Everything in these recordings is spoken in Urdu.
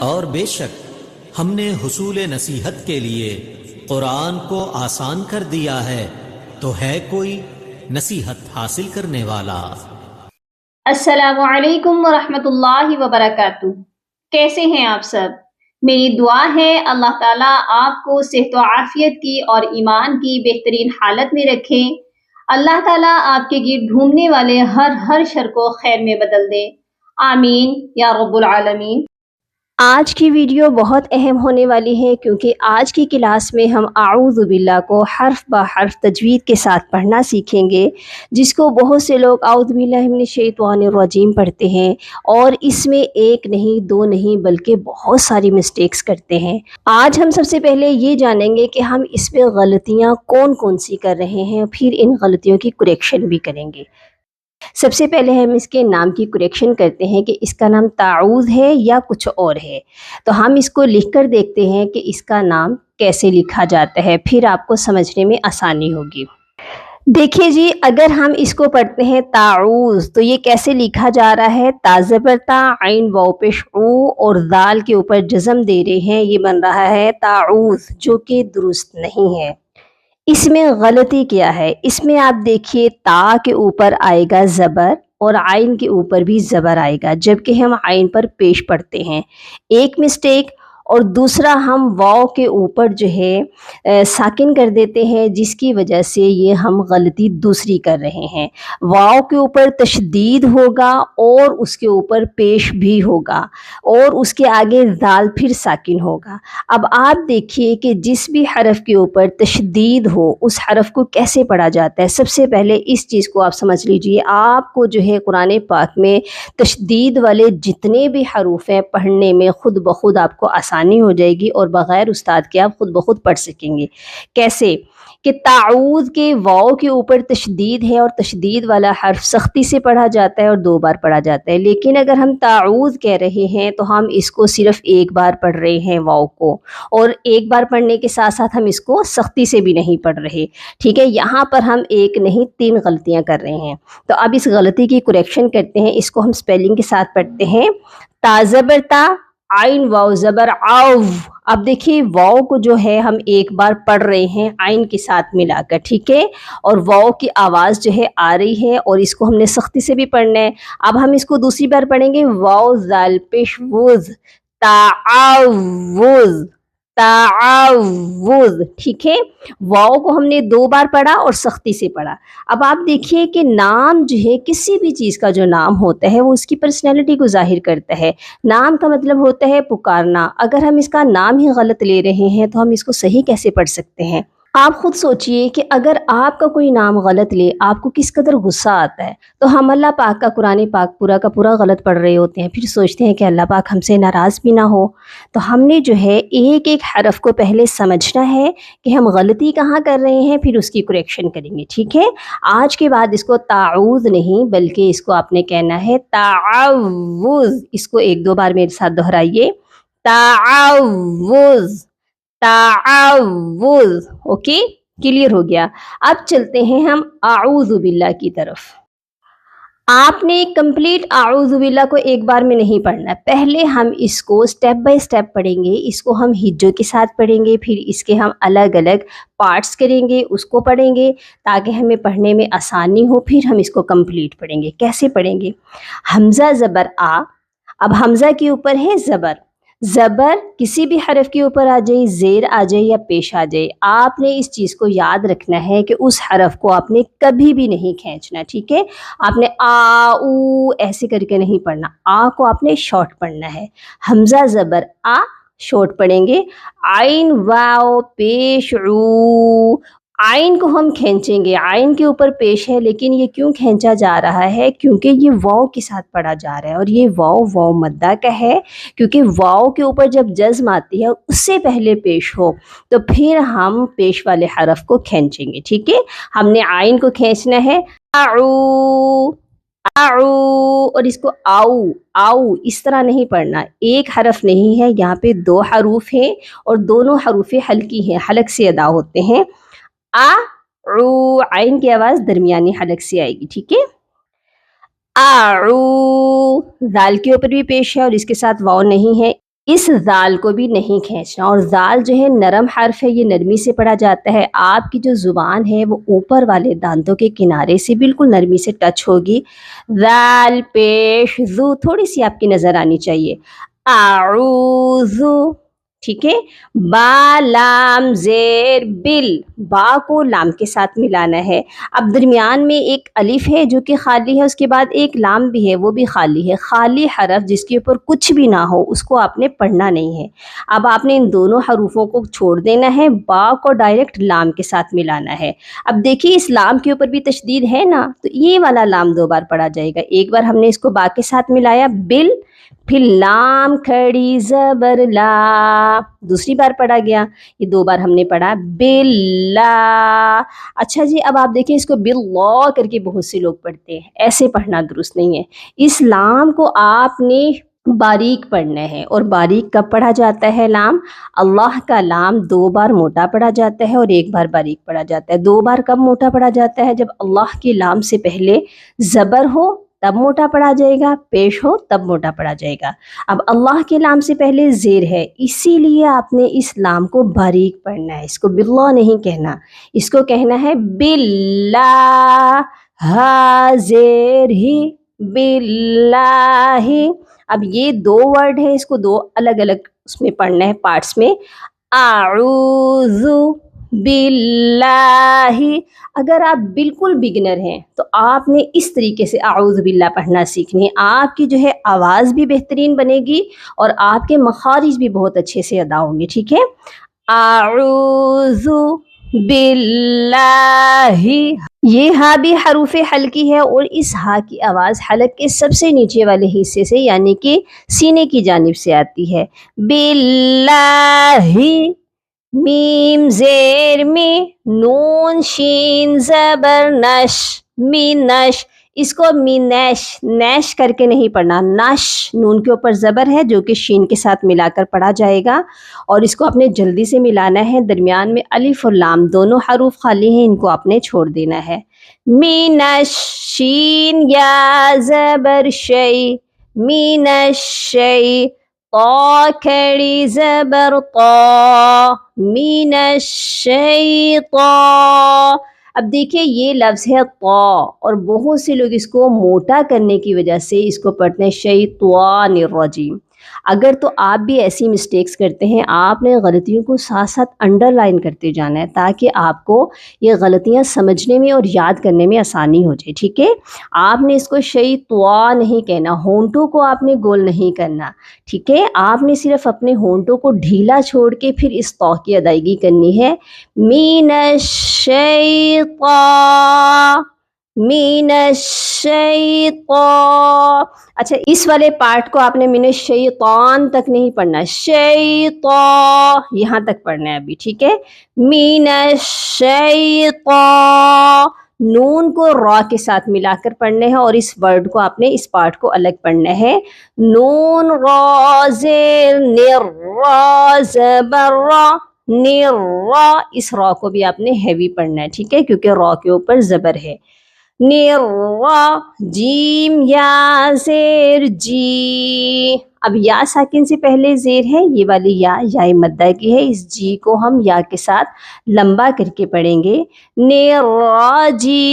اور بے شک ہم نے حصول نصیحت کے لیے قرآن کو آسان کر دیا ہے، تو ہے کوئی نصیحت حاصل کرنے والا؟ السلام علیکم ورحمۃ اللہ وبرکاتہ۔ کیسے ہیں آپ سب؟ میری دعا ہے اللہ تعالیٰ آپ کو صحت و عافیت کی اور ایمان کی بہترین حالت میں رکھے۔ اللہ تعالیٰ آپ کے گرد گھومنے والے ہر شر کو خیر میں بدل دے، آمین یا رب العالمین۔ آج کی ویڈیو بہت اہم ہونے والی ہے کیونکہ آج کی کلاس میں ہم اعوذ باللہ کو حرف بہ حرف تجوید کے ساتھ پڑھنا سیکھیں گے، جس کو بہت سے لوگ اعوذ باللہ من الشیطان الرجیم پڑھتے ہیں اور اس میں ایک نہیں دو نہیں بلکہ بہت ساری مسٹیکس کرتے ہیں۔ آج ہم سب سے پہلے یہ جانیں گے کہ ہم اس میں غلطیاں کون کون سی کر رہے ہیں، پھر ان غلطیوں کی کریکشن بھی کریں گے۔ سب سے پہلے ہم اس کے نام کی کریکشن کرتے ہیں کہ اس کا نام تعوذ ہے یا کچھ اور ہے، تو ہم اس کو لکھ کر دیکھتے ہیں کہ اس کا نام کیسے لکھا جاتا ہے، پھر آپ کو سمجھنے میں آسانی ہوگی۔ دیکھیے جی، اگر ہم اس کو پڑھتے ہیں تعوذ تو یہ کیسے لکھا جا رہا ہے؟ تا زبر تا، عین واو پیش او اور دال کے اوپر جزم دے رہے ہیں، یہ بن رہا ہے تعوذ، جو کہ درست نہیں ہے۔ اس میں غلطی کیا ہے؟ اس میں آپ دیکھیے تا کے اوپر آئے گا زبر اور عین کے اوپر بھی زبر آئے گا، جبکہ ہم عین پر پیش پڑھتے ہیں، ایک مسٹیک۔ اور دوسرا ہم واو کے اوپر جو ہے ساکن کر دیتے ہیں، جس کی وجہ سے یہ ہم غلطی دوسری کر رہے ہیں۔ واو کے اوپر تشدید ہوگا اور اس کے اوپر پیش بھی ہوگا اور اس کے آگے دال پھر ساکن ہوگا۔ اب آپ دیکھیے کہ جس بھی حرف کے اوپر تشدید ہو اس حرف کو کیسے پڑھا جاتا ہے۔ سب سے پہلے اس چیز کو آپ سمجھ لیجئے، آپ کو جو ہے قرآن پاک میں تشدید والے جتنے بھی حروف ہیں پڑھنے میں خود بخود آپ کو آسانی ہو جائے گی اور بغیر استاد کے آپ خود بخود پڑھ سکیں گے۔ کیسے کہ تعوذ کے واو کے اوپر تشدید ہے اور تشدید والا حرف سختی سے پڑھا جاتا ہے اور 2 بار پڑھا جاتا ہے، لیکن اگر ہم تعوذ کہہ رہے ہیں تو ہم اس کو صرف 1 بار پڑھ رہے ہیں واو کو، اور 1 بار پڑھنے کے ساتھ ساتھ ہم اس کو سختی سے بھی نہیں پڑھ رہے، ٹھیک ہے؟ یہاں پر ہم 1 نہیں 3 غلطیاں کر رہے ہیں۔ تو اب اس غلطی کی کریکشن کرتے ہیں، اس کو ہم سپیلنگ کے ساتھ پڑھتے ہیں۔ تا زبر تا، عین واو زبر آو۔ اب دیکھیے واو کو جو ہے ہم 1 بار پڑھ رہے ہیں عین کے ساتھ ملا کر، ٹھیک ہے؟ اور واو کی آواز جو ہے آ رہی ہے اور اس کو ہم نے سختی سے بھی پڑھنا ہے۔ اب ہم اس کو دوسری بار پڑھیں گے، واو زال پیش وز، تعوذ، تعوذ، ٹھیک ہے؟ واو کو ہم نے 2 بار پڑھا اور سختی سے پڑھا۔ اب آپ دیکھیے کہ نام جو ہے کسی بھی چیز کا جو نام ہوتا ہے وہ اس کی پرسنالٹی کو ظاہر کرتا ہے۔ نام کا مطلب ہوتا ہے پکارنا، اگر ہم اس کا نام ہی غلط لے رہے ہیں تو ہم اس کو صحیح کیسے پڑھ سکتے ہیں؟ آپ خود سوچئے کہ اگر آپ کا کوئی نام غلط لے آپ کو کس قدر غصہ آتا ہے، تو ہم اللہ پاک کا قرآن پاک پورا کا پورا غلط پڑھ رہے ہوتے ہیں، پھر سوچتے ہیں کہ اللہ پاک ہم سے ناراض بھی نہ ہو۔ تو ہم نے جو ہے ایک ایک حرف کو پہلے سمجھنا ہے کہ ہم غلطی کہاں کر رہے ہیں، پھر اس کی کریکشن کریں گے، ٹھیک ہے؟ آج کے بعد اس کو تعوذ نہیں بلکہ اس کو آپ نے کہنا ہے تعوذ۔ اس کو 1-2 بار میرے ساتھ دہرائیے، تعوذ، تعوذ، اوکے؟ کلیئر ہو گیا۔ اب چلتے ہیں ہم اعوذ باللہ کی طرف۔ آپ نے کمپلیٹ اعوذ باللہ کو 1 بار میں نہیں پڑھنا، پہلے ہم اس کو سٹیپ بائی سٹیپ پڑھیں گے، اس کو ہم ہجوں کے ساتھ پڑھیں گے، پھر اس کے ہم الگ الگ پارٹس کریں گے، اس کو پڑھیں گے تاکہ ہمیں پڑھنے میں آسانی ہو، پھر ہم اس کو کمپلیٹ پڑھیں گے۔ کیسے پڑھیں گے؟ حمزہ زبر آ، اب حمزہ کے اوپر ہے زبر، زبر کسی بھی حرف کے اوپر آ جائے، زیر آ جائے یا پیش آ جائے، آپ نے اس چیز کو یاد رکھنا ہے کہ اس حرف کو آپ نے کبھی بھی نہیں کھینچنا، ٹھیک ہے؟ آپ نے آ او ایسے کر کے نہیں پڑھنا، آ کو آپ نے شارٹ پڑھنا ہے۔ حمزہ زبر آ شارٹ پڑھیں گے، عین واو پیش عو، عین کو ہم کھینچیں گے، عین کے اوپر پیش ہے لیکن یہ کیوں کھینچا جا رہا ہے؟ کیونکہ یہ واو کے ساتھ پڑھا جا رہا ہے اور یہ واو مدہ کا ہے، کیونکہ واو کے اوپر جب جزم آتی ہے اس سے پہلے پیش ہو تو پھر ہم پیش والے حرف کو کھینچیں گے، ٹھیک ہے؟ ہم نے عین کو کھینچنا ہے، اعو، اعو، اور اس کو آؤ، آؤ اس طرح نہیں پڑھنا، ایک حرف نہیں ہے، یہاں پہ 2 حروف ہیں اور دونوں حروف حلقی ہیں، حلق سے ادا ہوتے ہیں۔ اعو، عین کی آواز درمیانی حلق سے آئے گی، ٹھیک ہے؟ اعو، دال کے اوپر بھی پیش ہے اور اس کے ساتھ واو نہیں ہے، اس زال کو بھی نہیں کھینچنا، اور زال جو ہے نرم حرف ہے، یہ نرمی سے پڑھا جاتا ہے. آپ کی جو زبان ہے وہ اوپر والے دانتوں کے کنارے سے بالکل نرمی سے ٹچ ہوگی. زال پیش زو تھوڑی سی آپ کی نظر آنی چاہیے. اعوذ، ٹھیک ہے. با لام زیر بل، با کو لام کے ساتھ ملانا ہے. اب درمیان میں ایک الف ہے جو کہ خالی ہے، اس کے بعد ایک لام بھی ہے وہ بھی خالی ہے. خالی حرف جس کے اوپر کچھ بھی نہ ہو اس کو آپ نے پڑھنا نہیں ہے. اب آپ نے ان دونوں حروفوں کو چھوڑ دینا ہے، با کو ڈائریکٹ لام کے ساتھ ملانا ہے. اب دیکھیے اس لام کے اوپر بھی تشدید ہے نا، تو یہ والا لام 2 بار پڑھا جائے گا. ایک بار ہم نے اس کو با کے ساتھ ملایا بل، پھر لام کھڑی زبر لا، دوسری بار پڑھا گیا. یہ 2 بار ہم نے پڑھا باللہ. اچھا جی، اب آپ دیکھیں اس کو باللہ کر کے بہت سے لوگ پڑھتے ہیں، ایسے پڑھنا درست نہیں ہے. اس لام کو آپ نے باریک پڑھنا ہے. اور باریک کب پڑھا جاتا ہے لام؟ اللہ کا لام 2 بار موٹا پڑھا جاتا ہے اور 1 بار باریک پڑھا جاتا ہے. 2 بار کب موٹا پڑھا جاتا ہے؟ جب اللہ کے لام سے پہلے زبر ہو تب موٹا پڑھا جائے گا، پیش ہو تب موٹا پڑھا جائے گا. اب اللہ کے لام سے پہلے زیر ہے، اسی لیے آپ نے اس لام کو باریک پڑھنا ہے. اس کو باللہ نہیں کہنا، اس کو کہنا ہے باللہ. ہا زیر ہی، باللہ. اب یہ 2 ورڈ ہے، اس کو 2 الگ الگ اس میں پڑھنا ہے پارٹس میں. اعوذ باللہ. اگر آپ بالکل بگنر ہیں تو آپ نے اس طریقے سے اعوذ باللہ پڑھنا سیکھنی ہے. آپ کی جو ہے آواز بھی بہترین بنے گی اور آپ کے مخارج بھی بہت اچھے سے ادا ہوں گے. ٹھیک ہے، اعوذ باللہ. یہ ہا بھی حروف حلقی ہے اور اس ہا کی آواز حلق کے سب سے نیچے والے حصے سے یعنی کہ سینے کی جانب سے آتی ہے. باللہ. میم زیر میں، نون شین زبر نش، مینش. اس کو مینش نیش کر کے نہیں پڑھنا، نش نون کے اوپر زبر ہے جو کہ شین کے ساتھ ملا کر پڑھا جائے گا. اور اس کو آپ نے جلدی سے ملانا ہے. درمیان میں الف اور لام دونوں حروف خالی ہیں، ان کو آپ نے چھوڑ دینا ہے. مینش شین یا زبر شی، مینش شی. طا کھڑی زبر طا، من الشیطان. اب دیکھیں یہ لفظ ہے طا، اور بہت سے لوگ اس کو موٹا کرنے کی وجہ سے اس کو پڑھتے ہیں شیطان الرجیم. اگر تو آپ بھی ایسی مسٹیکس کرتے ہیں، آپ نے غلطیوں کو ساتھ ساتھ انڈر لائن کرتے جانا ہے تاکہ آپ کو یہ غلطیاں سمجھنے میں اور یاد کرنے میں آسانی ہو جائے. ٹھیک ہے، آپ نے اس کو شیطان نہیں کہنا، ہونٹوں کو آپ نے گول نہیں کرنا. ٹھیک ہے، آپ نے صرف اپنے ہونٹوں کو ڈھیلا چھوڑ کے پھر اس طا کی ادائیگی کرنی ہے. من الشیطان، من الشیطان. اچھا، اس والے پارٹ کو آپ نے من الشیطان تک نہیں پڑھنا، شیطان یہاں تک پڑھنا ہے ابھی. ٹھیک ہے، من الشیطان. نون کو را کے ساتھ ملا کر پڑھنے ہیں اور اس ورڈ کو آپ نے اس پارٹ کو الگ پڑھنا ہے. نون را زیر نر، را زبر را، نر را. اس را کو بھی آپ نے ہیوی پڑھنا ہے. ٹھیک ہے، کیونکہ را کے اوپر زبر ہے. نر را. جیم یا زیر جی. اب یا ساکن سے پہلے زیر ہے، یہ والی یا مدہ کی ہے. اس جی کو ہم یا کے ساتھ لمبا کر کے پڑھیں گے. نراجی.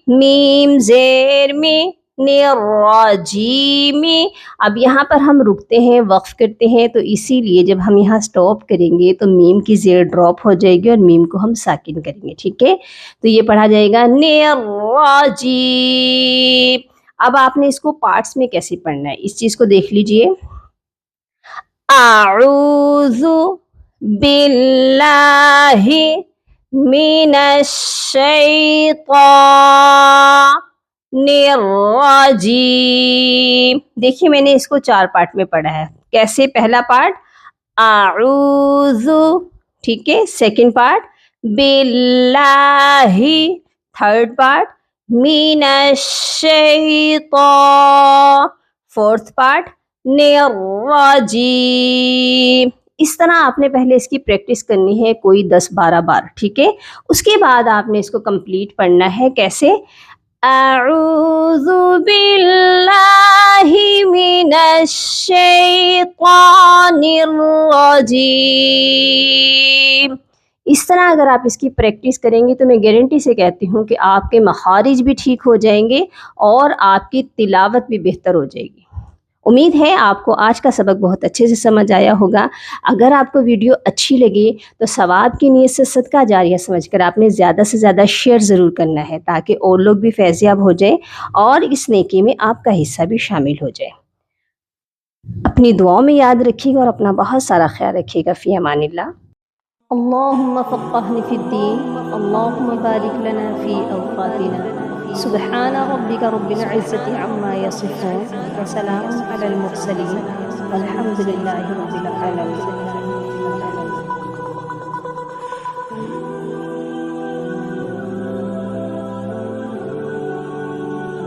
میم زیر میں، نراجی میں. اب یہاں پر ہم رکتے ہیں، وقف کرتے ہیں، تو اسی لیے جب ہم یہاں سٹاپ کریں گے تو میم کی زیر ڈراپ ہو جائے گی اور میم کو ہم ساکن کریں گے. ٹھیک ہے، تو یہ پڑھا جائے گا نراجی. اب آپ نے اس کو پارٹس میں کیسے پڑھنا ہے اس چیز کو دیکھ لیجئے. اعوذ باللہ من الشیطان الرجیم. دیکھیے میں نے اس کو 4 پارٹ میں پڑھا ہے. کیسے؟ پہلا پارٹ اعوذ، ٹھیک ہے. سیکنڈ پارٹ باللہ. تھرڈ پارٹ من الشیطان. Fourth part نراجیم. اس طرح آپ نے پہلے اس کی پریکٹس کرنی ہے کوئی 10-12 بار. ٹھیک ہے، اس کے بعد آپ نے اس کو کمپلیٹ پڑھنا ہے. کیسے؟ اعوذ باللہ من الشیطان الرجیم. اس طرح اگر آپ اس کی پریکٹس کریں گے تو میں گارنٹی سے کہتی ہوں کہ آپ کے مخارج بھی ٹھیک ہو جائیں گے اور آپ کی تلاوت بھی بہتر ہو جائے گی. امید ہے آپ کو آج کا سبق بہت اچھے سے سمجھ آیا ہوگا. اگر آپ کو ویڈیو اچھی لگی تو ثواب کی نیت سے صدقہ جاریہ سمجھ کر آپ نے زیادہ سے زیادہ شیئر ضرور کرنا ہے تاکہ اور لوگ بھی فیضیاب ہو جائیں اور اس نیکی میں آپ کا حصہ بھی شامل ہو جائے. اپنی دعاؤں میں یاد رکھیے گا اور اپنا بہت سارا خیال رکھیے گا. فی امان اللہ. اللہم فقہنا فی الدین. اللہم بارک لنا فی اوقاتنا. سبحان ربک رب العزت عما یصفون وسلام علی المرسلین والحمد للہ رب العالمین.